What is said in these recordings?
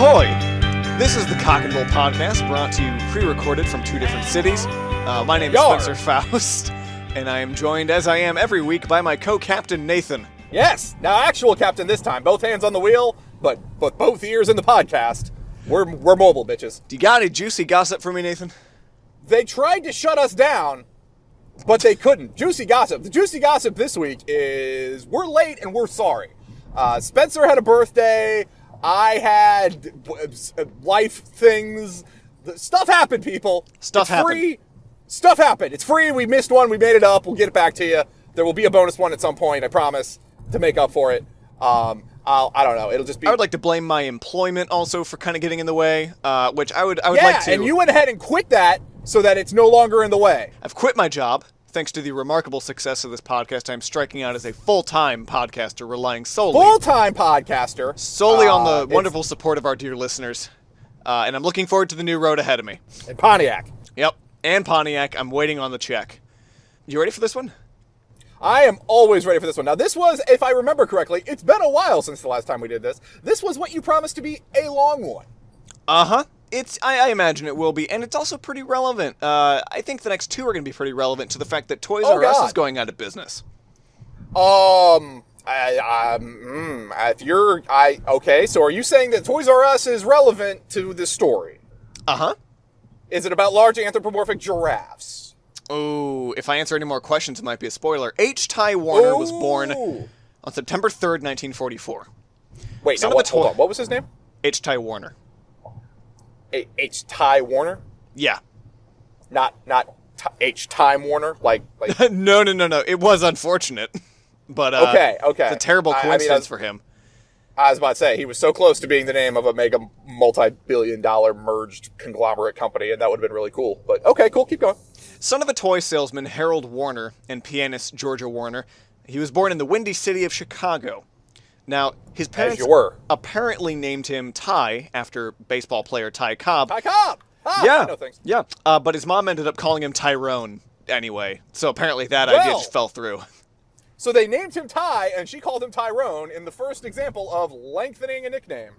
Ahoy! This is the Cock and Bull podcast, brought to you pre-recorded from two different cities. My name is Spencer Faust, and I am joined, as I am every week, by my co-captain, Nathan. Yes! Now, actual captain this time. Both hands on the wheel, but both ears in the podcast. We're mobile, bitches. Do you got any juicy gossip for me, Nathan? They tried to shut us down, but they couldn't. Juicy gossip. The juicy gossip this week is we're late and we're sorry. Spencer had a birthday. I had life things. Stuff happened, people. Stuff happened. Free. Stuff happened. It's free. We missed one. We made it up. We'll get it back to you. There will be a bonus one at some point, I promise, to make up for it. I don't know. It'll just be. I would like to blame my employment also for kind of getting in the way, which I would like to. Yeah, and you went ahead and quit that so that it's no longer in the way. I've quit my job. Thanks to the remarkable success of this podcast, I'm striking out as a full-time podcaster, relying solely on the wonderful support of our dear listeners. And I'm looking forward to the new road ahead of me. And Pontiac. Yep, and Pontiac. I'm waiting on the check. You ready for this one? I am always ready for this one. Now, this was, if I remember correctly, it's been a while since the last time we did this. This was what you promised to be a long one. Uh-huh. I imagine it will be, and it's also pretty relevant. I think the next two are going to be pretty relevant to the fact that Toys R Us is going out of business. Okay, so are you saying that Toys R Us is relevant to this story? Uh-huh. Is it about large anthropomorphic giraffes? Oh, if I answer any more questions, it might be a spoiler. H. Ty Warner was born on September 3rd, 1944. Wait, hold on. What was his name? H. Ty Warner. H. Ty Warner? Yeah. Not H. Time Warner? Like No. It was unfortunate. But okay. It's a terrible coincidence for him. I was about to say, he was so close to being the name of a mega multi-billion-dollar merged conglomerate company, and that would have been really cool. But okay, cool, keep going. Son of a toy salesman, Harold Warner, and pianist Georgia Warner, he was born in the Windy City of Chicago. Now, his parents apparently named him Ty after baseball player Ty Cobb. Ty Cobb! Yeah, I know things. Yeah. But his mom ended up calling him Tyrone anyway, so apparently that idea just fell through. So they named him Ty, and she called him Tyrone in the first example of lengthening a nickname.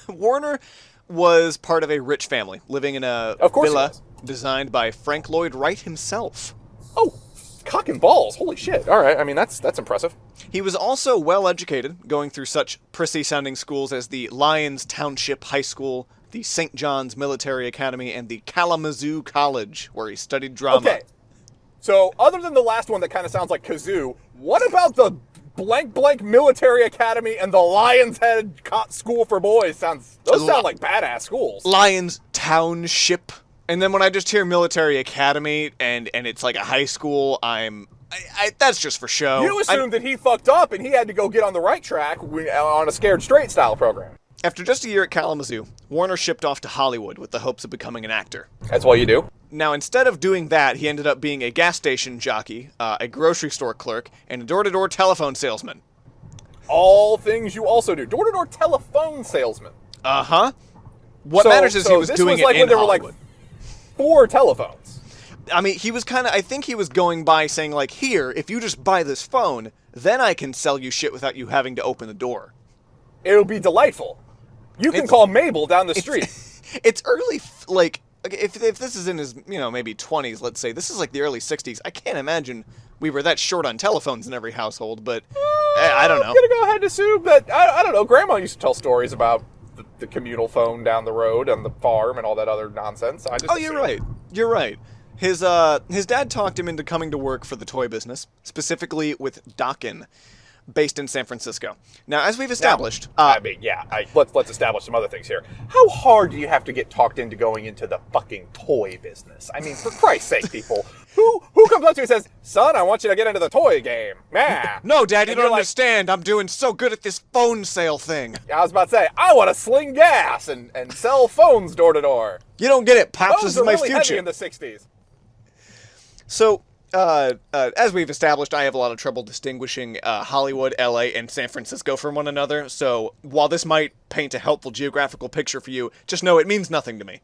Warner was part of a rich family, living in a villa designed by Frank Lloyd Wright himself. Oh, cock and balls. Holy shit. All right, I mean, that's impressive. He was also well-educated, going through such prissy-sounding schools as the Lyons Township High School, the St. John's Military Academy, and the Kalamazoo College, where he studied drama. Okay. So, other than the last one that kind of sounds like kazoo, what about the blank Military Academy and the Lion's Head School for Boys? Those sound like badass schools. Lyons Township. And then when I just hear Military Academy and it's like a high school, that's just for show. You assumed that he fucked up and he had to go get on the right track on a Scared Straight style program. After just a year at Kalamazoo, Warner shipped off to Hollywood with the hopes of becoming an actor. That's what you do? Now, instead of doing that, he ended up being a gas station jockey, a grocery store clerk, and a door-to-door telephone salesman. All things you also do. Door-to-door telephone salesman. Uh-huh. What matters is he was doing it in Hollywood. This was like when there were like 4 telephones. I mean, he was I think he was going by saying, like, here, if you just buy this phone, then I can sell you shit without you having to open the door. It'll be delightful. You can call Mabel down the street. It's early, if this is in his, maybe 20s, let's say, this is like the early 60s. I can't imagine we were that short on telephones in every household, but I don't know. I'm going to go ahead and assume that, I don't know, Grandma used to tell stories about the communal phone down the road on the farm and all that other nonsense. You're right. You're right. His dad talked him into coming to work for the toy business, specifically with Dokken, based in San Francisco. Now, as we've established... let's establish some other things here. How hard do you have to get talked into going into the fucking toy business? I mean, for Christ's sake, people. Who comes up to you and says, son, I want you to get into the toy game? Nah. No, Dad, you don't understand. I'm doing so good at this phone sale thing. I was about to say, I want to sling gas and sell phones door to door. You don't get it, Pops. Phones this is my really future. Heavy in the 60s. So... as we've established, I have a lot of trouble distinguishing Hollywood, LA, and San Francisco from one another, so while this might paint a helpful geographical picture for you, just know it means nothing to me.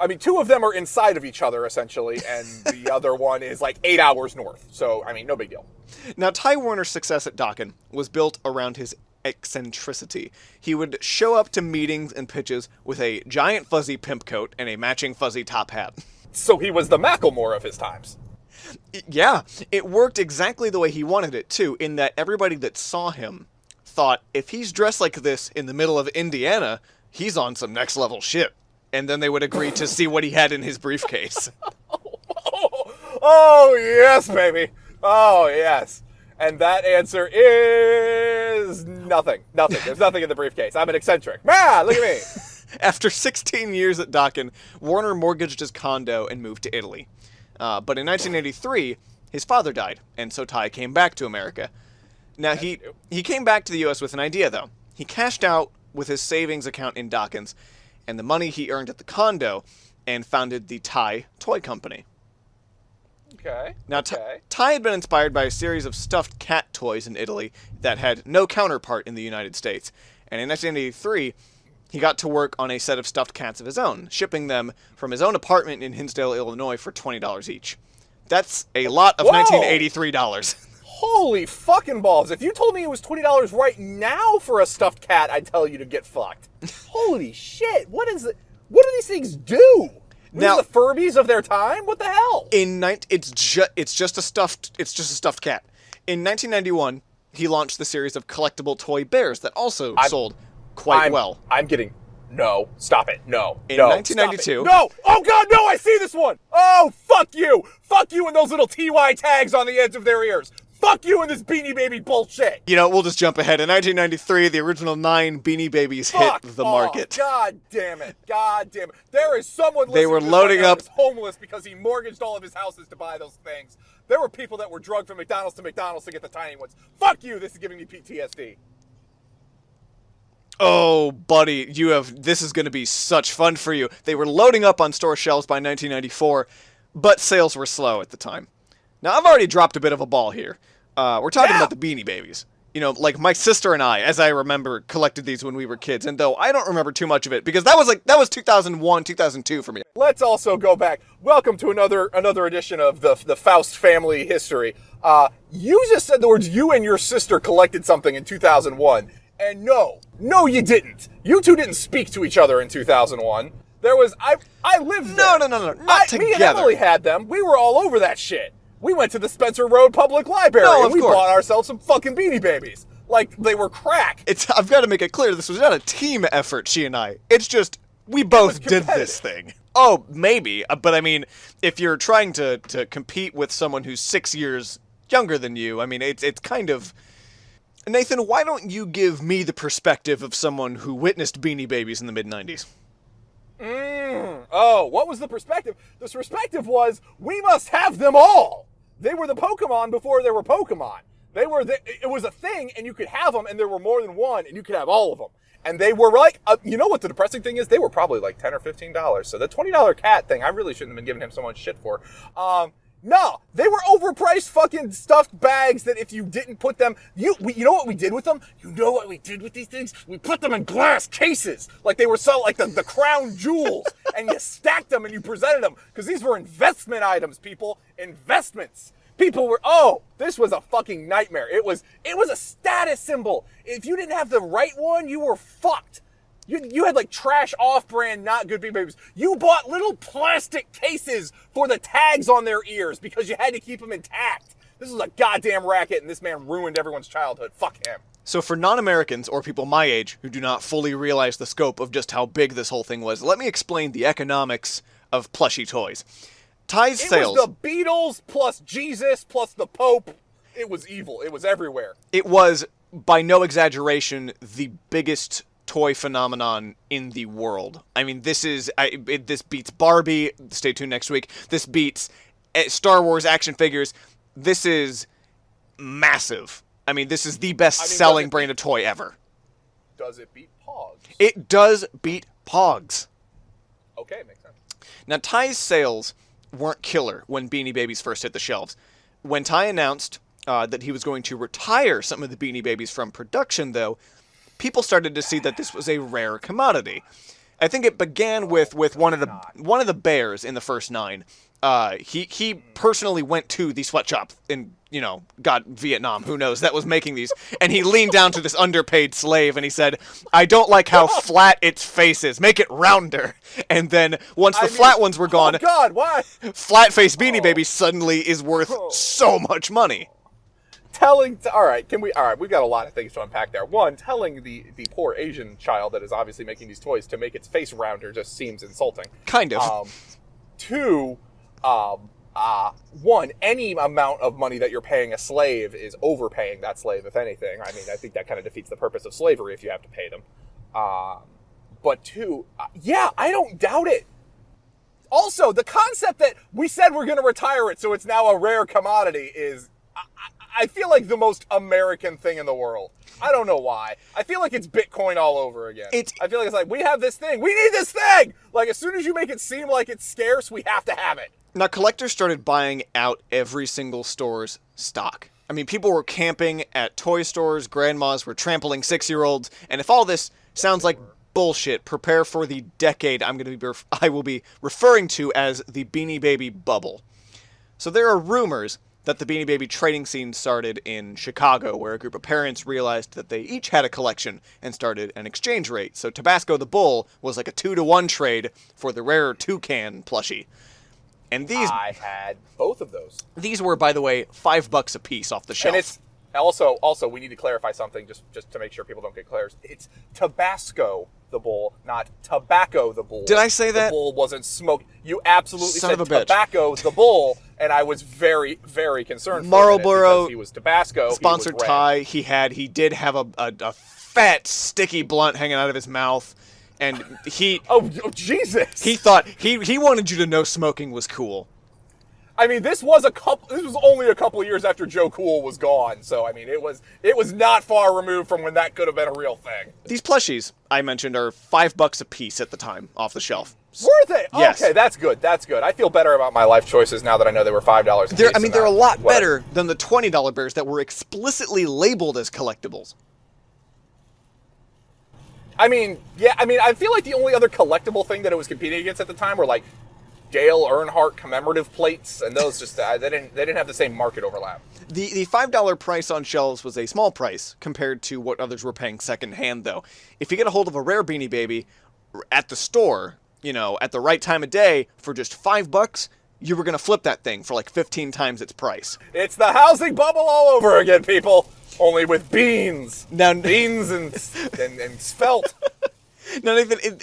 I mean, 2 of them are inside of each other, essentially, and the other one is like 8 hours north, so, I mean, no big deal. Now, Ty Warner's success at Dokken was built around his eccentricity. He would show up to meetings and pitches with a giant fuzzy pimp coat and a matching fuzzy top hat. So he was the Macklemore of his times. Yeah, it worked exactly the way he wanted it, too, in that everybody that saw him thought, if he's dressed like this in the middle of Indiana, he's on some next level shit. And then they would agree to see what he had in his briefcase. Oh, yes, baby. Oh, yes. And that answer is nothing. Nothing. There's nothing in the briefcase. I'm an eccentric. Man, look at me. After 16 years at Dokken, Warner mortgaged his condo and moved to Italy. But in 1983, his father died, and so Ty came back to America. Now, he came back to the U.S. with an idea, though. He cashed out with his savings account in Dawkins and the money he earned at the condo and founded the Ty Toy Company. Okay. Now, okay. Ty had been inspired by a series of stuffed cat toys in Italy that had no counterpart in the United States. And in 1983, he got to work on a set of stuffed cats of his own, shipping them from his own apartment in Hinsdale, Illinois for $20 each. That's a lot of Whoa! $1983. Holy fucking balls. If you told me it was $20 right now for a stuffed cat, I'd tell you to get fucked. Holy shit. What do these things do? Now, the Furbies of their time? What the hell? It's just a stuffed cat. In 1991, he launched the series of collectible toy bears that also sold quite well. No, stop it. No. In no, 1992. No! Oh god, no, I see this one! Oh, fuck you! Fuck you and those little TY tags on the ends of their ears! Fuck you and this Beanie Baby bullshit! You know, we'll just jump ahead. In 1993, the original 9 Beanie Babies hit the market. God damn it. God damn it. There is someone They were loading up who's homeless because he mortgaged all of his houses to buy those things. There were people that were drugged from McDonald's to McDonald's to get the tiny ones. Fuck you, this is giving me PTSD. Oh, buddy, this is going to be such fun for you. They were loading up on store shelves by 1994, but sales were slow at the time. Now, I've already dropped a bit of a ball here. We're talking about the Beanie Babies. You know, like my sister and I, as I remember, collected these when we were kids. And though I don't remember too much of it, because that was 2001, 2002 for me. Let's also go back. Welcome to another edition of the Faust family history. You just said the words you and your sister collected something in 2001. And no, you didn't. You two didn't speak to each other in 2001. There was, I lived there. No, not together. Me and Emily had them. We were all over that shit. We went to the Spencer Road Public Library and we bought ourselves some fucking Beanie Babies. Like, they were crack. I've got to make it clear, this was not a team effort, she and I. It's just, we both did this thing. Oh, maybe. But I mean, if you're trying to compete with someone who's 6 years younger than you, I mean, it's kind of... Nathan, why don't you give me the perspective of someone who witnessed Beanie Babies in the mid-90s? Oh, what was the perspective? The perspective was, we must have them all. They were the Pokemon before there were Pokemon. It was a thing, and you could have them, and there were more than one, and you could have all of them. And they were like, you know what the depressing thing is? They were probably like $10 or $15. So the $20 cat thing, I really shouldn't have been giving him so much shit for. No, they were overpriced fucking stuffed bags that if you didn't put them, you know what we did with them? You know what we did with these things? We put them in glass cases, like they were like the crown jewels, and you stacked them and you presented them, because these were investment items, people. Investments. People were, this was a fucking nightmare. It was a status symbol. If you didn't have the right one, you were fucked. You had like trash off-brand, not good Beanie Babies. You bought little plastic cases for the tags on their ears because you had to keep them intact. This was a goddamn racket, and this man ruined everyone's childhood. Fuck him. So for non-Americans, or people my age, who do not fully realize the scope of just how big this whole thing was, let me explain the economics of plushie toys. Ty's sales... It was the Beatles plus Jesus plus the Pope. It was evil. It was everywhere. It was, by no exaggeration, the biggest toy phenomenon in the world. I mean, this beats Barbie. Stay tuned next week. This beats Star Wars action figures. This is massive. I mean, this is the best-selling brand of toy ever. Does it beat Pogs? It does beat Pogs. Okay, makes sense. Now, Ty's sales weren't killer when Beanie Babies first hit the shelves. When Ty announced that he was going to retire some of the Beanie Babies from production, though, people started to see that this was a rare commodity. I think it began with one of the bears in the first 9. he personally went to the sweatshop in, God, Vietnam, who knows, that was making these, and he leaned down to this underpaid slave and he said, "I don't like how flat its face is. Make it rounder." And then once the flat ones were gone, oh God, why? flat face Beanie Baby suddenly is worth so much money. All right, we've got a lot of things to unpack there. One, telling the poor Asian child that is obviously making these toys to make its face rounder just seems insulting. Kind of. Two, one, any amount of money that you're paying a slave is overpaying that slave, if anything. I mean, I think that kind of defeats the purpose of slavery if you have to pay them. But two, yeah, I don't doubt it. Also, the concept that we said we're going to retire it so it's now a rare commodity is, I feel like, the most American thing in the world. I don't know why. I feel like it's Bitcoin all over again. I feel like it's like, we have this thing. We need this thing! Like, as soon as you make it seem like it's scarce, we have to have it. Now, collectors started buying out every single store's stock. I mean, people were camping at toy stores, grandmas were trampling 6-year-olds, and if all this sounds like bullshit, prepare for the decade I will be referring to as the Beanie Baby bubble. So there are rumors that the Beanie Baby trading scene started in Chicago, where a group of parents realized that they each had a collection and started an exchange rate. So Tabasco the Bull was like a 2-to-1 trade for the rare toucan plushie. And I had both of those. These were, by the way, $5 a piece off the shelf. And it's also we need to clarify something just to make sure people don't get clairs. It's Tabasco the Bull, not Tobacco the Bull. Did I say that? The bull wasn't smoking. You absolutely Son said of a bitch. Tobacco the Bull, and I was very, very concerned for Marlboro, because he was Tabasco. Sponsored he was tie. He did have a fat, sticky blunt hanging out of his mouth. And Oh, Jesus! He thought he wanted you to know smoking was cool. I mean, this was only a couple of years after Joe Cool was gone, so I mean, it was not far removed from when that could have been a real thing. These plushies I mentioned are $5 a piece at the time off the shelf. Were they? Yes. Okay, that's good. That's good. I feel better about my life choices now that I know they were $5 a piece. I mean, they're a lot better than the $20 bears that were explicitly labeled as collectibles. I mean, yeah. I mean, I feel like the only other collectible thing that it was competing against at the time were like Dale Earnhardt commemorative plates, and those just they didn't have the same market overlap. The $5 price on shelves was a small price compared to what others were paying secondhand, though. If you get a hold of a rare Beanie Baby at the store, at the right time of day for just $5, you were gonna flip that thing for like 15 times its price. It's the housing bubble all over again, people. Only with beans. Now, beans and spelt. Now, Nathan,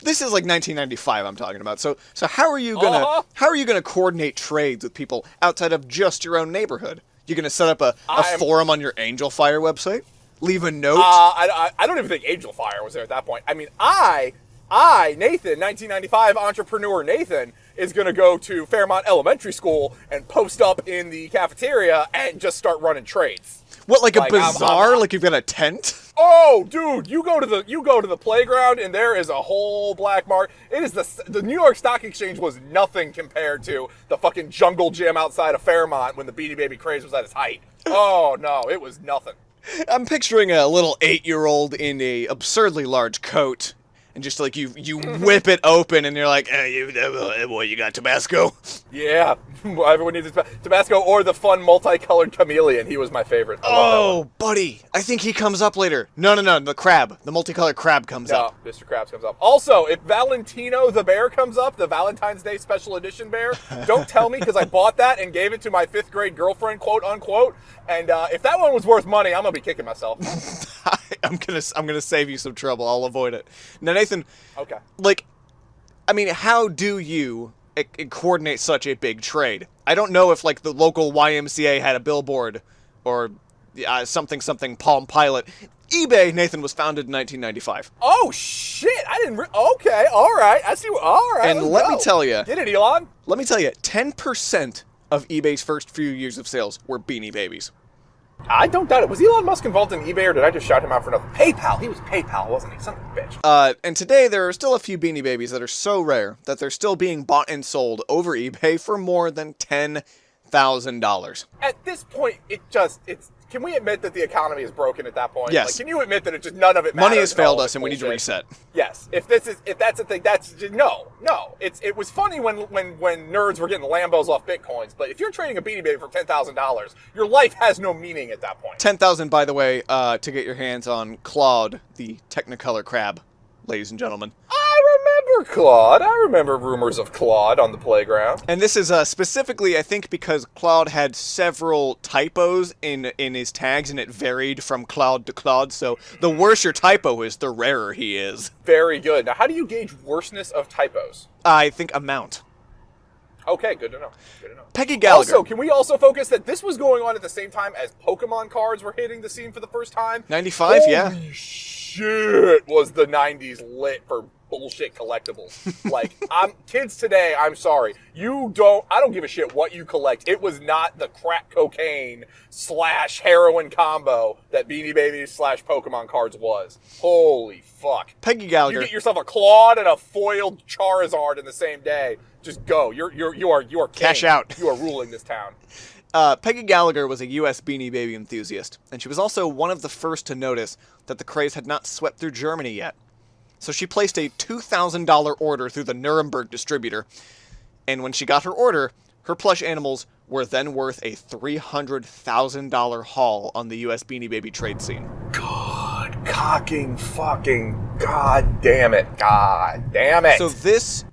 this is like 1995 I'm talking about. So how are you gonna coordinate trades with people outside of just your own neighborhood? You gonna set up a forum on your Angel Fire website? Leave a note? I don't even think Angel Fire was there at that point. I mean, Nathan, 1995 entrepreneur Nathan, is going to go to Fairmont Elementary School and post up in the cafeteria and just start running trades. What, like a bazaar? Like you've got a tent? Oh, dude, you go to the playground and there is a whole black market. It is the New York Stock Exchange was nothing compared to the fucking jungle gym outside of Fairmont when the Beanie Baby craze was at its height. Oh no, it was nothing. I'm picturing a little 8-year-old in a absurdly large coat. And just like you whip it open and you're like, boy, you got Tabasco? Yeah, everyone needs Tabasco or the fun multicolored chameleon. He was my favorite. Oh, buddy, I think he comes up later. No, the crab, the multicolored crab comes up. No, Mr. Krabs comes up. Also, if Valentino the bear comes up, the Valentine's Day special edition bear, don't tell me because I bought that and gave it to my 5th grade girlfriend, quote unquote. And if that one was worth money, I'm gonna be kicking myself. I'm gonna save you some trouble. I'll avoid it. Now, Nathan. Okay. How do you coordinate such a big trade? I don't know if the local YMCA had a billboard or something Palm Pilot. eBay, Nathan, was founded in 1995. Oh shit! I didn't. Okay, all right. I see. All right. And let me tell you. Get it, Elon. Let me tell you. 10% of eBay's first few years of sales were Beanie Babies. I don't doubt it. Was Elon Musk involved in eBay, or did I just shout him out for nothing? PayPal. He was PayPal, wasn't he? Son of a bitch. And today there are still a few Beanie Babies that are so rare that they're still being bought and sold over eBay for more than $10,000. $10,000. At this point, it's. Can we admit that the economy is broken at that point? Yes. Like, can you admit that it just none of it matters? Money has failed all us, and we need to reset. Yes. If that's the thing, that's just, no. It was funny when nerds were getting Lambos off bitcoins, but if you're trading a Beanie Baby for $10,000, your life has no meaning at that point. 10,000, by the way, to get your hands on Claude, the Technicolor crab, ladies and gentlemen. I remember Claude. I remember rumors of Claude on the playground. And this is specifically, I think, because Claude had several typos in his tags, and it varied from Claude to Claude. So the worse your typo is, the rarer he is. Very good. Now, how do you gauge worseness of typos? I think amount. Okay, good to know. Peggy Gallagher. Also, can we also focus that this was going on at the same time as Pokemon cards were hitting the scene for the first time? 95, yeah. Holy shit, was the 90s lit for bullshit collectibles. Like, kids today, I'm sorry. I don't give a shit what you collect. It was not the crack cocaine / heroin combo that Beanie Babies / Pokemon cards was. Holy fuck. Peggy Gallagher. You get yourself a Claude and a foiled Charizard in the same day. Just go. You are king. Cash out. You are ruling this town. Peggy Gallagher was a U.S. Beanie Baby enthusiast, and she was also one of the first to notice that the craze had not swept through Germany yet. So she placed a $2,000 order through the Nuremberg distributor, and when she got her order, her plush animals were then worth a $300,000 haul on the U.S. Beanie Baby trade scene. God damn it. So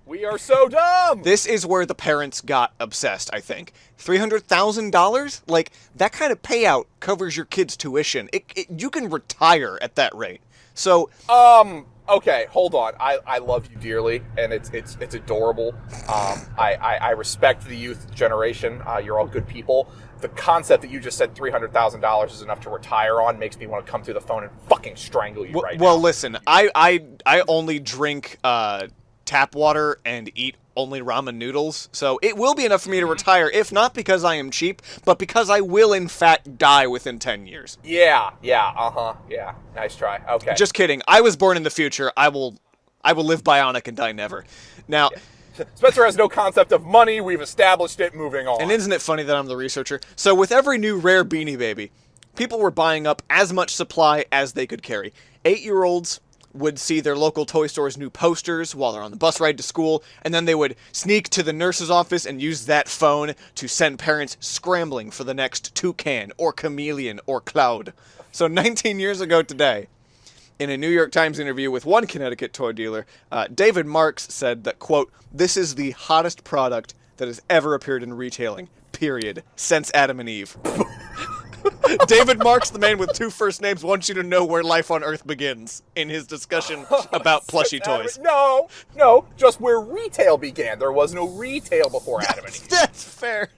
we are so dumb. This is where the parents got obsessed, I think. $300,000? Like, that kind of payout covers your kid's tuition. You can retire at that rate. So, okay, hold on. I love you dearly, and it's adorable. I respect the youth generation. You're all good people. The concept that you just said $300,000 is enough to retire on makes me want to come through the phone and fucking strangle you right now. Well, listen, I only drink tap water and eat only ramen noodles, so it will be enough for me to retire, if not because I am cheap, but because I will in fact die within 10 years. Yeah, nice try. Okay. Just kidding. I was born in the future. I will live bionic and die never. Now, Spencer has no concept of money. We've established it. Moving on. And isn't it funny that I'm the researcher? So with every new rare Beanie Baby, people were buying up as much supply as they could carry. 8-year-olds would see their local toy store's new posters while they're on the bus ride to school, and then they would sneak to the nurse's office and use that phone to send parents scrambling for the next Toucan or Chameleon or Cloud. So 19 years ago today, in a New York Times interview with one Connecticut toy dealer, David Marks said that, quote, "This is the hottest product that has ever appeared in retailing, period, since Adam and Eve." David Marks, the man with 2 first names, wants you to know where life on Earth begins in his discussion about plushie toys. No, just where retail began. There was no retail before Adam and Eve. That's fair.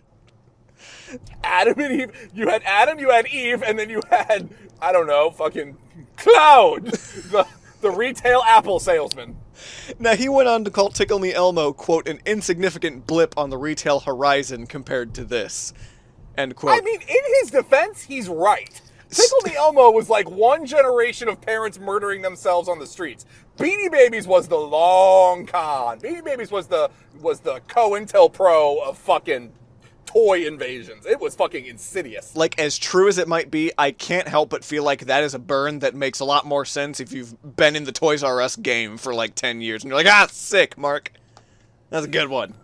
Adam and Eve. You had Adam, you had Eve, and then you had, I don't know, fucking Cloud, the retail Apple salesman. Now, he went on to call Tickle Me Elmo, quote, "an insignificant blip on the retail horizon compared to this." End quote. I mean, in his defense, he's right. Tickle Me Elmo was like one generation of parents murdering themselves on the streets. Beanie Babies was the long con. Beanie Babies was the COINTELPRO of fucking toy invasions. It was fucking insidious. Like, as true as it might be, I can't help but feel like that is a burn that makes a lot more sense if you've been in the Toys R Us game for like 10 years and you're like, sick, Mark. That's a good one.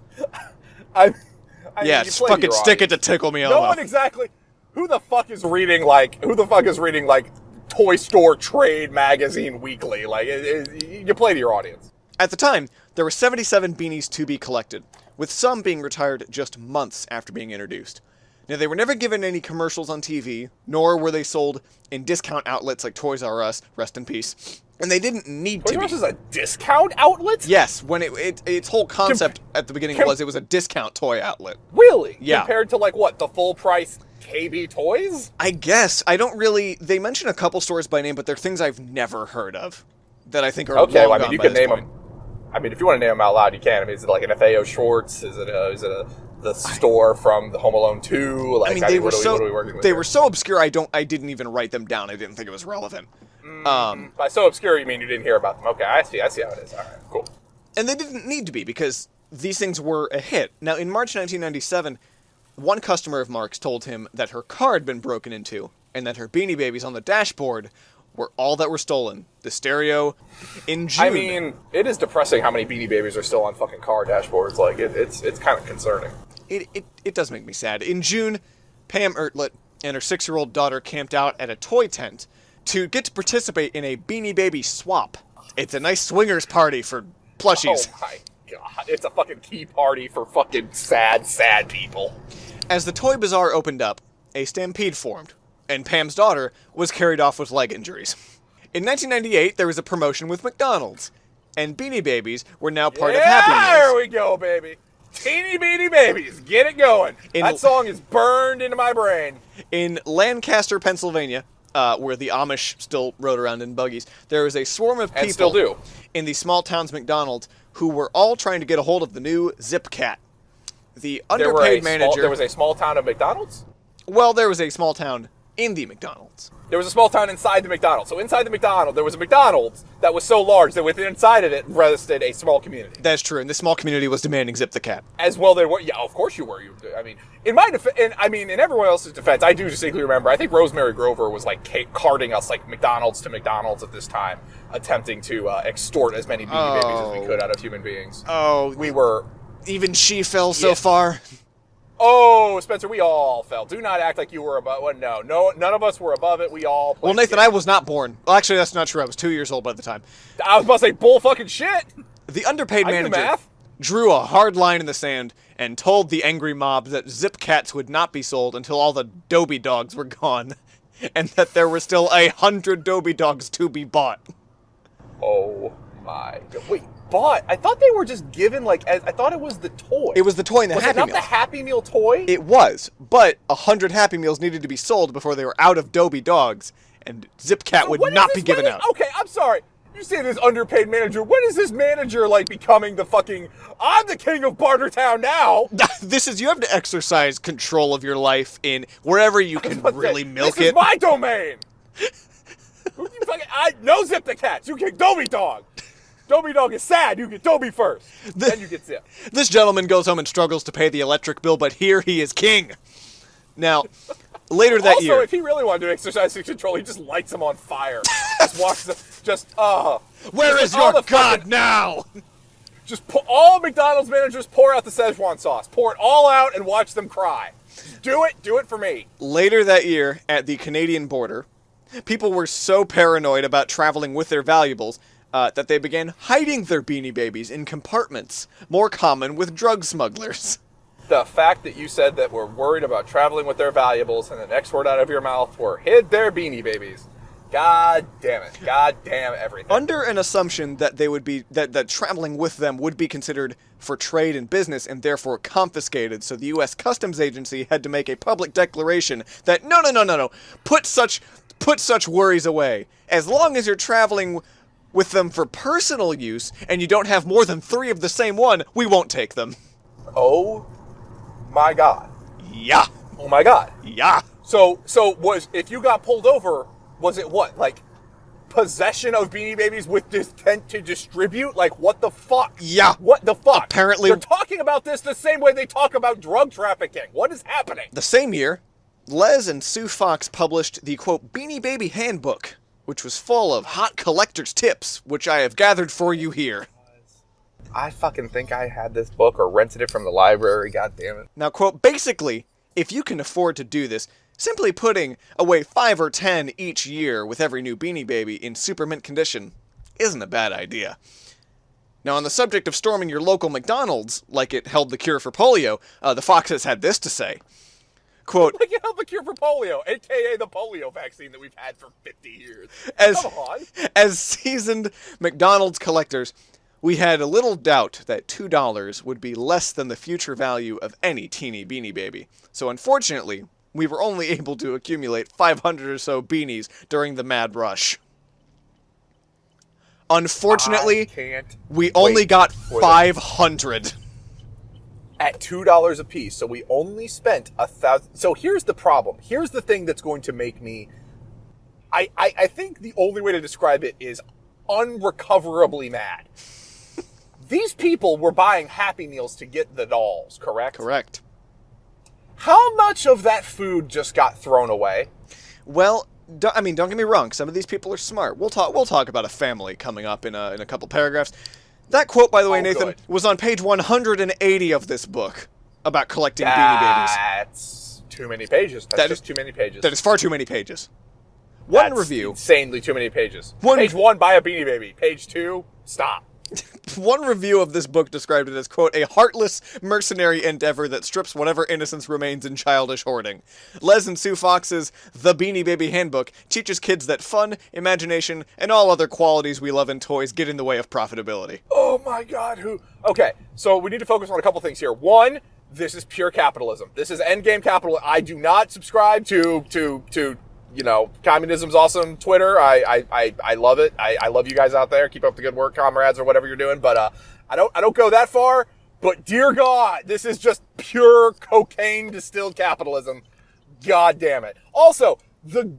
Yeah, just fucking stick it to Tickle Me Elmo. No one exactly. Who the fuck is reading like Toy Store Trade Magazine Weekly? Like, you play to your audience. At the time, there were 77 beanies to be collected, with some being retired just months after being introduced. Now, they were never given any commercials on TV, nor were they sold in discount outlets like Toys R Us, rest in peace. And they didn't need to be. Toys R Us is a discount outlet? Yes, when its whole concept at the beginning was it was a discount toy outlet. Really? Yeah. Compared to like what, the full price KB Toys? I guess. I don't really. They mention a couple stores by name, but they're things I've never heard of that I think are okay. long Well, I mean, gone you by can this name point. them. I mean, if you want to name them out loud, you can. I mean, is it like an FAO Schwartz? Is it the store from the Home Alone 2? Like, I mean, they were what are we working with they here? were so obscure. I didn't even write them down. I didn't think it was relevant. By so obscure, you mean you didn't hear about them? Okay, I see how it is. All right, cool. And they didn't need to be because these things were a hit. Now, in March 1997, one customer of Mark's told him that her car had been broken into, and that her Beanie Babies on the dashboard were all that were stolen. The stereo in June. I mean, it is depressing how many Beanie Babies are still on fucking car dashboards. Like, it's kind of concerning. It does make me sad. In June, Pam Ertlett and her 6-year-old daughter camped out at a toy tent to get to participate in a Beanie Baby swap. It's a nice swingers party for plushies. Oh my god, it's a fucking tea party for fucking sad, sad people. As the toy bazaar opened up, a stampede formed, and Pam's daughter was carried off with leg injuries. In 1998, there was a promotion with McDonald's, and Beanie Babies were now part of Happy Meals. There we go, baby. Teeny Beanie Babies, get it going. That song is burned into my brain. In Lancaster, Pennsylvania, where the Amish still rode around in buggies, there was a swarm of people And still do. in the small town's McDonald's who were all trying to get a hold of the new Zip Cat. The underpaid manager... There was a small town of McDonald's? Well, there was a small town in the McDonald's. There was a small town inside the McDonald's. So inside the McDonald's, there was a McDonald's that was so large that within inside of it rested a small community. That's true, and this small community was demanding Zip the Cat. As well they were. Yeah, of course you were. I mean, in my defense, in everyone else's defense, I do distinctly remember, I think Rosemary Grover was like carting us like McDonald's to McDonald's at this time, attempting to extort as many Beanie Babies as we could out of human beings. Oh. We were... Even she fell so far. Oh, Spencer, we all fell. Do not act like you were above. Well, no, none of us were above it. We all played. Well, Nathan, I was not born. Well, actually, that's not true. I was 2 years old by the time. I was about to say bull fucking shit. The underpaid I do manager math. drew a hard line in the sand and told the angry mob that Zip Cats would not be sold until all the Dobie dogs were gone, and that there were still 100 Dobie dogs to be bought. Oh my god! Wait, bought? I thought they were just given I thought it was the toy. It was the toy in the Was Happy it not Meal. the Happy Meal toy? It was, but 100 Happy Meals needed to be sold before they were out of Dobie dogs, and Zip Cat would not be given out. Okay, I'm sorry. You say this underpaid manager. When is this manager becoming the fucking? I'm the king of Bartertown now. You have to exercise control of your life in wherever you can really milk this it. is my domain. No Zip the Cats. You get Dobie Dog. Dobie Dog is sad. You get Dobie first. Then you get Zip. This gentleman goes home and struggles to pay the electric bill, but here he is king. Now, later that year... Also, if he really wanted to exercise his control, he just lights them on fire. Where is your God now? Just all McDonald's managers pour out the Szechuan sauce. Pour it all out and watch them cry. Do it for me. Later that year, at the Canadian border, people were so paranoid about traveling with their valuables that they began hiding their Beanie Babies in compartments, more common with drug smugglers. The fact that you said that we're worried about traveling with their valuables and the next word out of your mouth were hid their Beanie Babies. God damn it. God damn everything. Under an assumption that they would be that traveling with them would be considered for trade and business and therefore confiscated, so the U.S. Customs Agency had to make a public declaration that no, put such worries away. As long as you're traveling with them for personal use and you don't have more than 3 of the same one, we won't take them. Oh my god. Yeah. Oh my god. Yeah. So if you got pulled over, was it what? Possession of Beanie Babies with intent to distribute? What the fuck? Yeah. What the fuck? Apparently. They're talking about this the same way they talk about drug trafficking. What is happening? The same year, Les and Sue Fox published the, quote, Beanie Baby Handbook, which was full of hot collector's tips, which I have gathered for you here. I fucking think I had this book or rented it from the library, god damn it. Now, quote, basically, if you can afford to do this, simply putting away 5 or 10 each year with every new Beanie Baby in super mint condition isn't a bad idea. Now, on the subject of storming your local McDonald's, like it held the cure for polio, the Foxes had this to say. Quote, Like it held the cure for polio, a.k.a. the polio vaccine that we've had for 50 years. Come on. As seasoned McDonald's collectors, we had a little doubt that $2 would be less than the future value of any teeny Beanie Baby. So unfortunately, we were only able to accumulate 500 or so beanies during the mad rush. Unfortunately, we only got 500. At $2 a piece, so we only spent 1,000. So here's the problem. Here's the thing that's going to make me... I think the only way to describe it is unrecoverably mad. These people were buying Happy Meals to get the dolls, correct? Correct. How much of that food just got thrown away? Well, don't get me wrong. Some of these people are smart. We'll talk about a family coming up in a couple paragraphs. That quote, by the way, Nathan, good. was on page 180 of this book about collecting Beanie Babies. That's too many pages. That's just too many pages. That is far too many pages. One That's review. Insanely too many pages. Page 1, buy a Beanie Baby. Page 2, stop. One review of this book described it as, quote, a heartless, mercenary endeavor that strips whatever innocence remains in childish hoarding. Les and Sue Fox's The Beanie Baby Handbook teaches kids that fun, imagination, and all other qualities we love in toys get in the way of profitability. Oh my God, Okay, so we need to focus on a couple things here. One, this is pure capitalism. This is endgame capitalism. I do not subscribe to communism's awesome Twitter. I love it. I love you guys out there. Keep up the good work, comrades, or whatever you're doing. But I don't go that far. But dear God, this is just pure cocaine distilled capitalism. God damn it. Also, what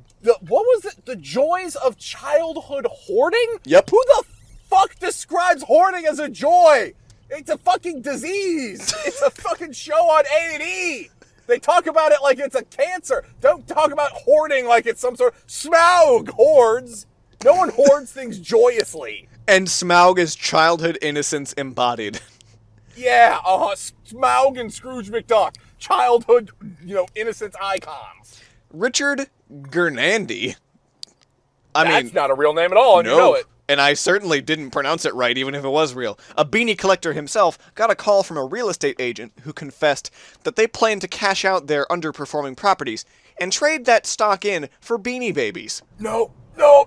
was it? The joys of childhood hoarding? Yep. Who the fuck describes hoarding as a joy? It's a fucking disease. It's a fucking show on A&E. They talk about it like it's a cancer. Don't talk about hoarding like it's some sort of... Smaug hoards. No one hoards things joyously. And Smaug is childhood innocence embodied. Yeah, Smaug and Scrooge McDuck. Childhood, innocence icons. Richard Gurnandy. That's not a real name at all, and no. you know it. And I certainly didn't pronounce it right, even if it was real. A beanie collector himself got a call from a real estate agent who confessed that they planned to cash out their underperforming properties and trade that stock in for Beanie Babies. No,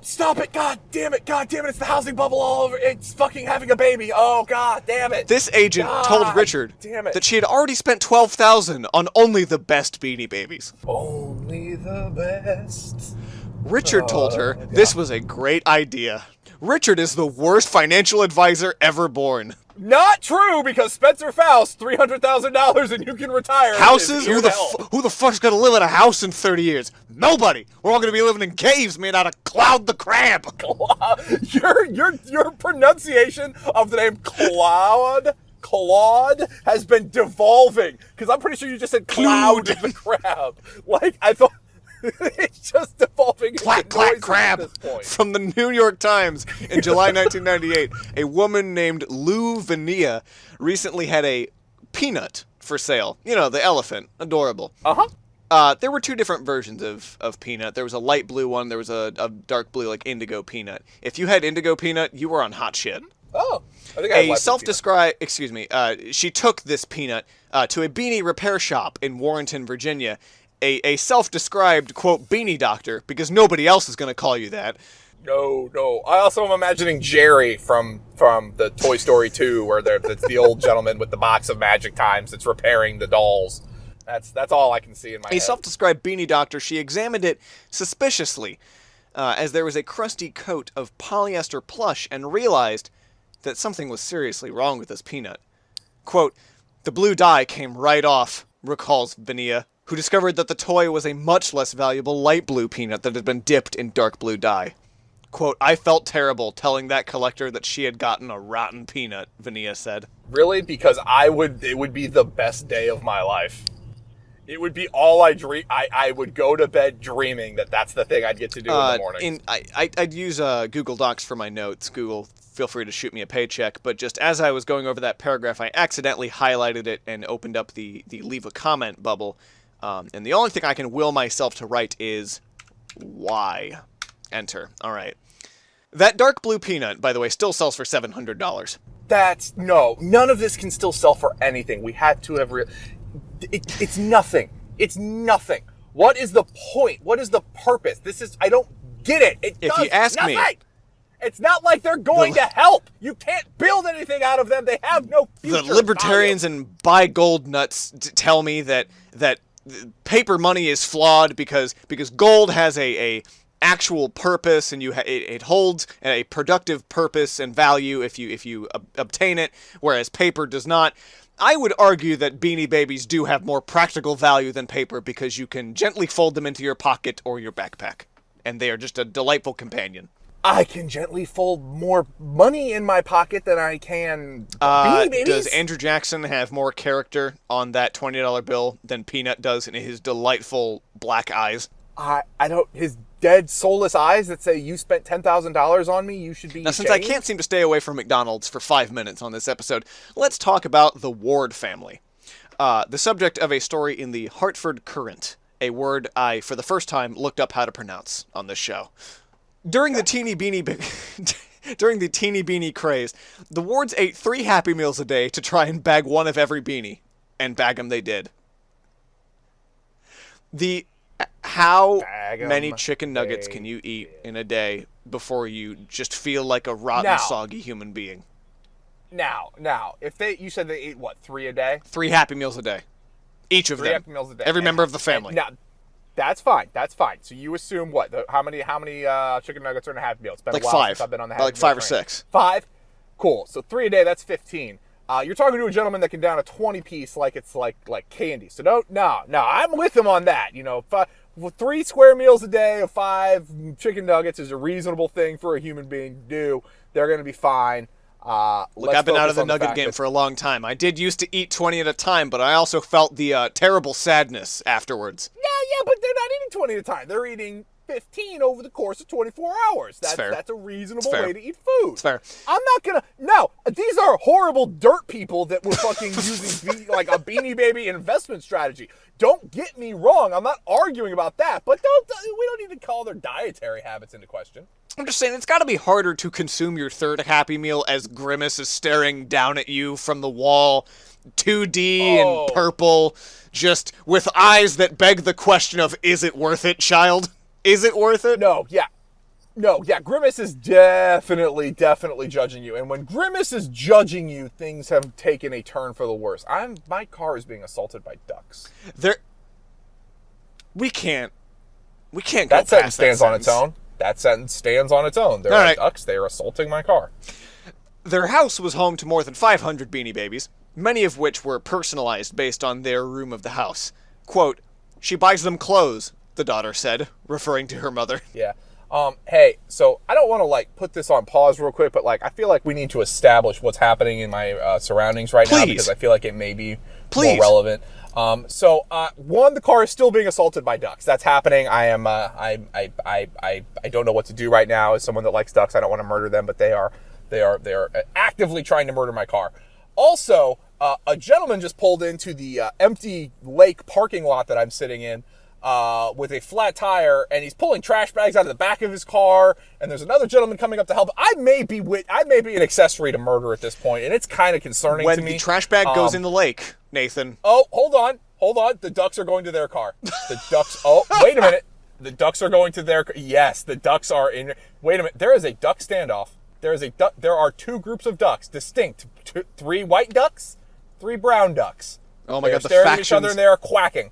stop it. God damn it. It's the housing bubble all over. It's fucking having a baby. Oh, God damn it. This agent told Richard that she had already spent $12,000 on only the best Beanie Babies. Only the best. Richard told her this was a great idea. Richard is the worst financial advisor ever born. Not true, because Spencer Faust, $300,000 and you can retire. Houses? Who the fuck's gonna live in a house in 30 years? Nobody. We're all gonna be living in caves made out of Cloud the Crab. Your pronunciation of the name Claude has been devolving, because I'm pretty sure you just said Cloud the Crab. Like, I thought... It's just devolving Clack, into clack, noises crab. at this point. From the New York Times in July 1998, a woman named Lou Vania recently had a peanut for sale. You know, the elephant. Adorable. There were two different versions of peanut. There was a light blue one. There was a dark blue, like indigo peanut. If you had indigo peanut, you were on hot shit. Oh. I think I had A self-described, she took this peanut to a beanie repair shop in Warrenton, Virginia. A self-described, quote, beanie doctor, because nobody else is going to call you that. No. I also am imagining Jerry from the Toy Story 2, where it's the old gentleman with the box of Magic Times that's repairing the dolls. That's all I can see in my head. A self-described beanie doctor, she examined it suspiciously, as there was a crusty coat of polyester plush, and realized that something was seriously wrong with this peanut. Quote, the blue dye came right off, recalls Vania, who discovered that the toy was a much less valuable light blue peanut that had been dipped in dark blue dye. Quote, I felt terrible telling that collector that she had gotten a rotten peanut, Vania said. Really? Because it would be the best day of my life. It would be all I dream. I would go to bed dreaming that that's the thing I'd get to do in the morning. I'd use Google Docs for my notes. Google, feel free to shoot me a paycheck. But just as I was going over that paragraph, I accidentally highlighted it and opened up the leave a comment bubble. And the only thing I can will myself to write is why. Enter. All right. That dark blue peanut, by the way, still sells for $700. None of this can still sell for anything. We had to have it's nothing. It's nothing. What is the point? What is the purpose? I don't get it. If you ask me, it's not like they're going to help. You can't build anything out of them. They have no future. The libertarians and buy gold nuts tell me that paper money is flawed because gold has a actual purpose, and it holds a productive purpose and value if you obtain it, whereas paper does not. I would argue that Beanie Babies do have more practical value than paper because you can gently fold them into your pocket or your backpack, and they are just a delightful companion. I can gently fold more money in my pocket than I can Beanie Babies. Does Andrew Jackson have more character on that $20 bill than Peanut does in his delightful black eyes? I don't. His dead, soulless eyes that say, "You spent $10,000 on me. You should be." Now, ashamed. since I can't seem to stay away from McDonald's for 5 minutes on this episode, let's talk about the Ward family. The subject of a story in the Hartford Courant, a word I, for the first time, looked up how to pronounce on this show. During the teeny beanie craze, the Wards ate 3 Happy Meals a day to try and bag one of every beanie, and bag 'em they did. How many chicken nuggets can you eat in a day before you just feel like a rotten, soggy human being? Now, if you said they ate what, 3 a day? 3 Happy Meals a day, each of them. 3 Happy Meals a day. Every member of the family. Now, that's fine. So you assume what? How many chicken nuggets are in a Happy Meal? It's been like a while 5. since I've been on the Happy like Meal 5 or train. 6. 5? Cool. So 3 a day, that's 15. You're talking to a gentleman that can down a 20-piece like it's like candy. So no, I'm with him on that. 3 square meals a day of 5 chicken nuggets is a reasonable thing for a human being to do. They're going to be fine. Look, I've been out of the nugget game for a long time. I did used to eat 20 at a time, but I also felt the terrible sadness afterwards. Yeah, but they're not eating 20 at a time. They're eating 15 over the course of 24 hours. That's fair. That's a reasonable way to eat food. It's fair. I'm not gonna. No, these are horrible dirt people that were fucking using like a Beanie Baby investment strategy. Don't get me wrong. I'm not arguing about that, but we don't need to call their dietary habits into question. I'm just saying, it's got to be harder to consume your 3rd Happy Meal as Grimace is staring down at you from the wall, 2D and purple, just with eyes that beg the question of, is it worth it, child? Is it worth it? No, yeah. Grimace is definitely judging you. And when Grimace is judging you, things have taken a turn for the worse. My car is being assaulted by ducks. We can't go past that That sentence stands on sentence. its own. That sentence stands on its own. There are ducks. They are assaulting my car. Their house was home to more than 500 Beanie Babies, many of which were personalized based on their room of the house. Quote, "She buys them clothes," the daughter said, referring to her mother. Yeah. Hey, so I don't want to put this on pause real quick, but I feel like we need to establish what's happening in my surroundings right now because I feel like it may be more relevant. One, the car is still being assaulted by ducks. That's happening. I don't know what to do right now. As someone that likes ducks, I don't want to murder them, but they are actively trying to murder my car. Also, a gentleman just pulled into the empty lake parking lot that I'm sitting in with a flat tire, and he's pulling trash bags out of the back of his car. And there's another gentleman coming up to help. I may be an accessory to murder at this point, and it's kind of concerning to me. When the trash bag goes in the lake, Nathan. Oh, hold on. The ducks are going to their car. The ducks. Oh, wait a minute. The ducks are going to their. Yes, the ducks are in. Wait a minute. There is a duck standoff. There are 2 groups of ducks, distinct. 3 white ducks, 3 brown ducks. Oh my God, the staring factions. at each other and they are quacking.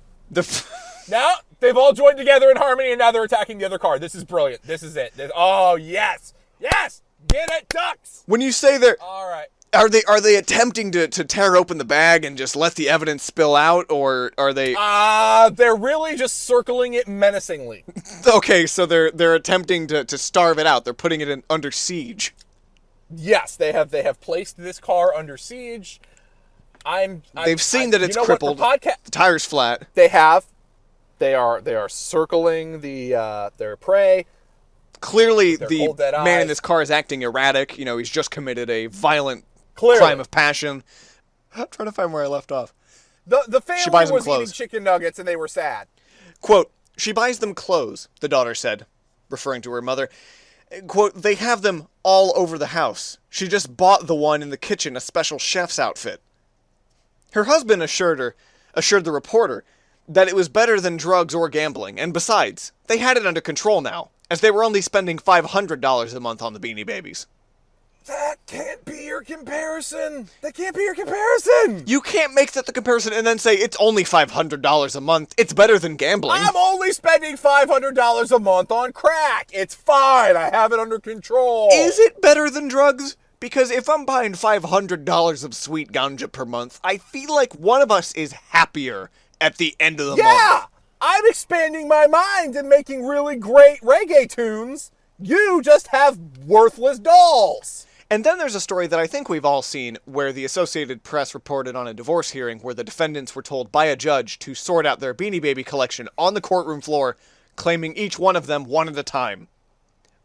Now they've all joined together in harmony, and now they're attacking the other car. This is brilliant. This is it. Oh yes, get it, ducks. When you say they're all right, are they attempting to tear open the bag and just let the evidence spill out, or are they? They're really just circling it menacingly. Okay, so they're attempting to starve it out. They're putting it under siege. Yes, they have placed this car under siege. They've seen that it's crippled. The tire's flat. They have. They are circling their prey. Clearly, the man in this car is acting erratic. He's just committed a violent crime of passion. I'm trying to find where I left off. The family was eating chicken nuggets, and they were sad. Quote, "She buys them clothes," the daughter said, referring to her mother. Quote, "They have them all over the house. She just bought the one in the kitchen a special chef's outfit." Her husband assured the reporter that it was better than drugs or gambling, and besides, they had it under control now, as they were only spending $500 a month on the Beanie Babies. That can't be your comparison. You can't make that the comparison and then say it's only $500 a month. It's better than gambling. I'm only spending $500 a month on crack. It's fine. I have it under control. Is it better than drugs? Because if I'm buying $500 of sweet ganja per month, I feel like one of us is happier at the end of the month. Yeah! I'm expanding my mind and making really great reggae tunes You just have worthless dolls. And then there's a story that I think we've all seen where the Associated Press reported on a divorce hearing where the defendants were told by a judge to sort out their Beanie Baby collection on the courtroom floor, claiming each one of them one at a time.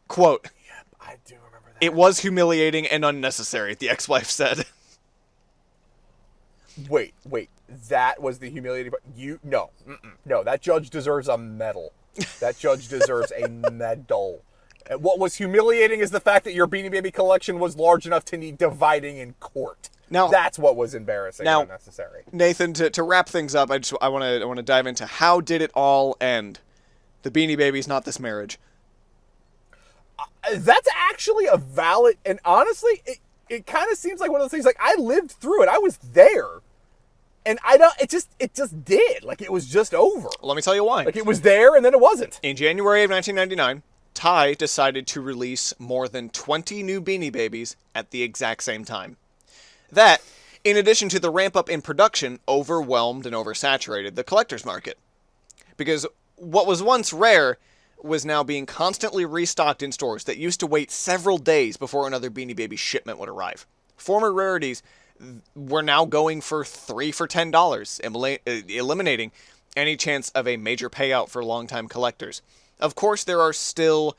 Quote, Yep, I do remember that. "It was humiliating and unnecessary," the ex-wife said. Wait. That was the humiliating part? No, that judge deserves a medal. That judge deserves a medal. And what was humiliating is the fact that your Beanie Baby collection was large enough to need dividing in court. Now, that's what was embarrassing and unnecessary. Nathan, to wrap things up, I want to dive into how did it all end? The Beanie Babies, not this marriage. That's actually a valid, and honestly, it kind of seems like one of those things. Like, I lived through it. I was there, and it just did. Like, it was just over. Let me tell you why. Like, it was there, and then it wasn't. In January of 1999. Ty decided to release more than 20 new Beanie Babies at the exact same time. That, in addition to the ramp up in production, overwhelmed and oversaturated the collector's market. Because what was once rare was now being constantly restocked in stores that used to wait several days before another Beanie Baby shipment would arrive. Former rarities were now going for 3 for $10, eliminating any chance of a major payout for longtime collectors. Of course, there are still,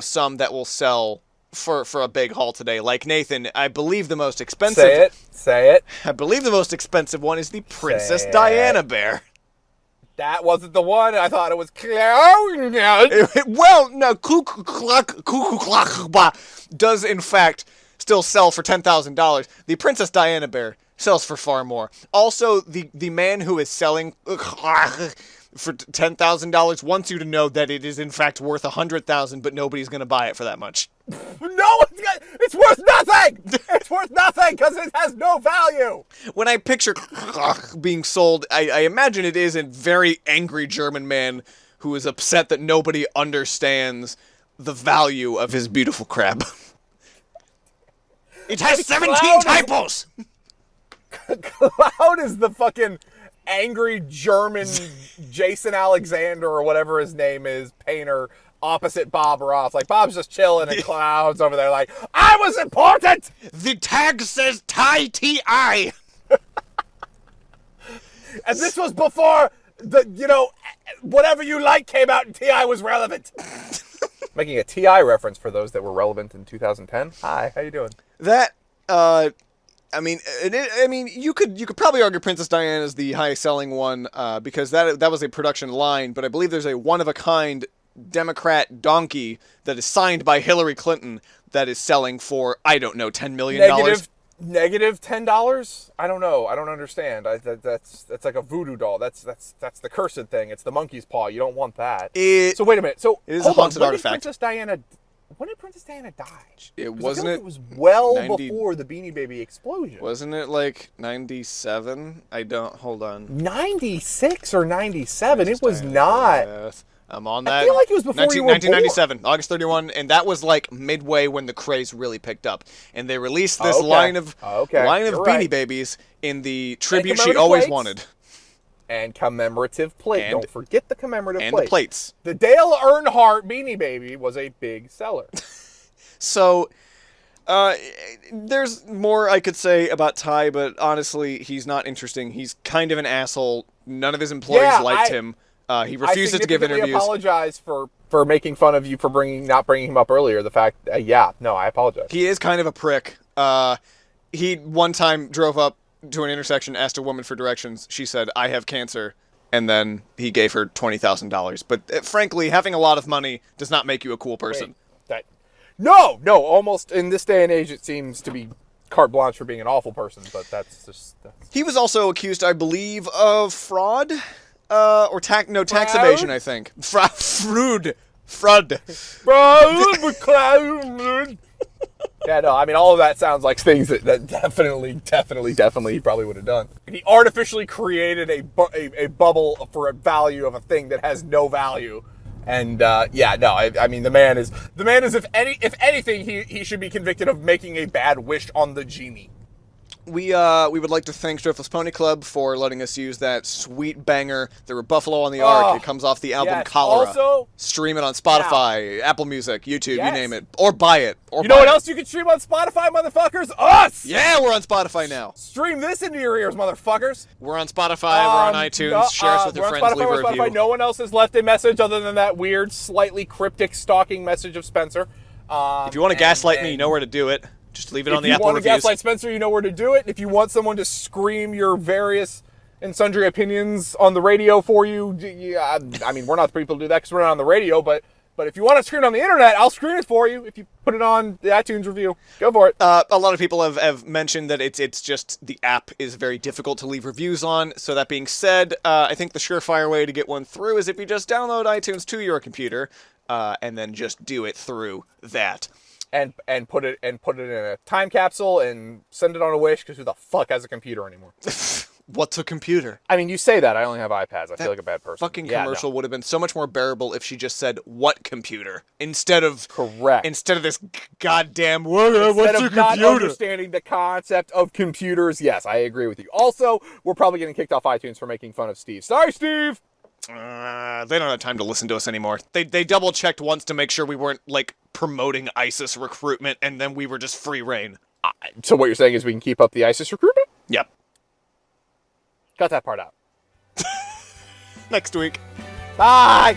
some that will sell for a big haul today. Like Nathan, I believe the most expensive... Say it. I believe the most expensive one is the Princess Diana bear. That wasn't the one. I thought it was clown. Well, no, Cuckoo does in fact still sell for $10,000. The Princess Diana bear sells for far more. Also, the man who is selling for $10,000 wants you to know that it is in fact worth $100,000, but nobody's going to buy it for that much. No, it's worth nothing. It's worth nothing because it has no value. When I picture being sold, I imagine it is a very angry German man who is upset that nobody understands the value of his beautiful crab. It has 17 typos! Cloud is the fucking angry German Jason Alexander or whatever his name is, painter, opposite Bob Ross. Like, Bob's just chilling and Cloud's over there like, I was important! The tag says Ty T-I! And this was before whatever you like came out and T.I. was relevant. Making a T.I. reference for those that were relevant in 2010. Hi, how you doing? That, you could probably argue Princess Diana is the highest selling one because that was a production line, but I believe there's a one-of-a-kind Democrat donkey that is signed by Hillary Clinton that is selling for, I don't know, $10 million. Negative $10? I don't know. I don't understand. That's like a voodoo doll. That's the cursed thing. It's the monkey's paw. You don't want that. So wait a minute. So it is a haunted artifact. When did Princess Diana die? It wasn't. It was well before the Beanie Baby explosion. Wasn't it like 97? Hold on. 96 or 97? It was not. Yes. I'm on that. I feel like it was before you were 1997, born. August 31, and that was like midway when the craze really picked up. And they released this line of Beanie Babies in the tribute she always wanted. And commemorative plate. Don't forget the commemorative plate. And the plates. The Dale Earnhardt Beanie Baby was a big seller. So, there's more I could say about Ty, but honestly, he's not interesting. He's kind of an asshole. None of his employees liked him. He refuses to give interviews. I apologize for making fun of you for not bringing him up earlier. The fact, I apologize. He is kind of a prick. He one time drove up to an intersection, asked a woman for directions. She said, "I have cancer," and then he gave her $20,000. But frankly, having a lot of money does not make you a cool person. No, almost in this day and age, it seems to be carte blanche for being an awful person. But that's. He was also accused, I believe, of fraud. Or tax evasion, I think. Fraud. Yeah, no, I mean, all of that sounds like things that definitely he probably would have done. He artificially created a bubble for a value of a thing that has no value. And, I mean, the man is, if anything, he should be convicted of making a bad wish on the genie. we would like to thank Driftless Pony Club for letting us use that sweet banger. There were Buffalo on the Ark. It comes off the album yes. Cholera. Also, stream it on Spotify, Apple Music, YouTube, Yes. you name it, or buy it. Or you know buy what it. else you can stream on Spotify, motherfuckers? Us! Yeah, we're on Spotify now. Stream this into your ears, motherfuckers. We're on Spotify. We're on iTunes. Share us with your we're on friends. Spotify, Leave a we're on review. Spotify. No one else has left a message other than that weird, slightly cryptic, stalking message of Spencer. If you want to gaslight me, you know where to do it. Just leave it on the Apple If you want to reviews. gaslight Spencer, you know where to do it. If you want someone to scream your various and sundry opinions on the radio for you, yeah, I mean, we're not the people to do that because we're not on the radio, but if you want to scream it on the internet, I'll scream it for you if you put it on the iTunes review. Go for it. A lot of people have mentioned that it's just the app is very difficult to leave reviews on. So that being said, I think the surefire way to get one through is if you just download iTunes to your computer and then just do it through that. And put it in a time capsule and send it on a wish, because who the fuck has a computer anymore? What's a computer? I mean, you say that. I only have iPads. I feel like a bad person. Fucking commercial would have been so much more bearable if she just said "what computer" instead of Correct. Instead of this goddamn what's Instead a of not computer? understanding the concept of computers, yes, I agree with you. Also, we're probably getting kicked off iTunes for making fun of Steve. Sorry, Steve! They don't have time to listen to us anymore. They double checked once to make sure we weren't like promoting ISIS recruitment, and then we were just free reign. So what you're saying is we can keep up the ISIS recruitment? Yep. Cut that part out. Next week. Bye!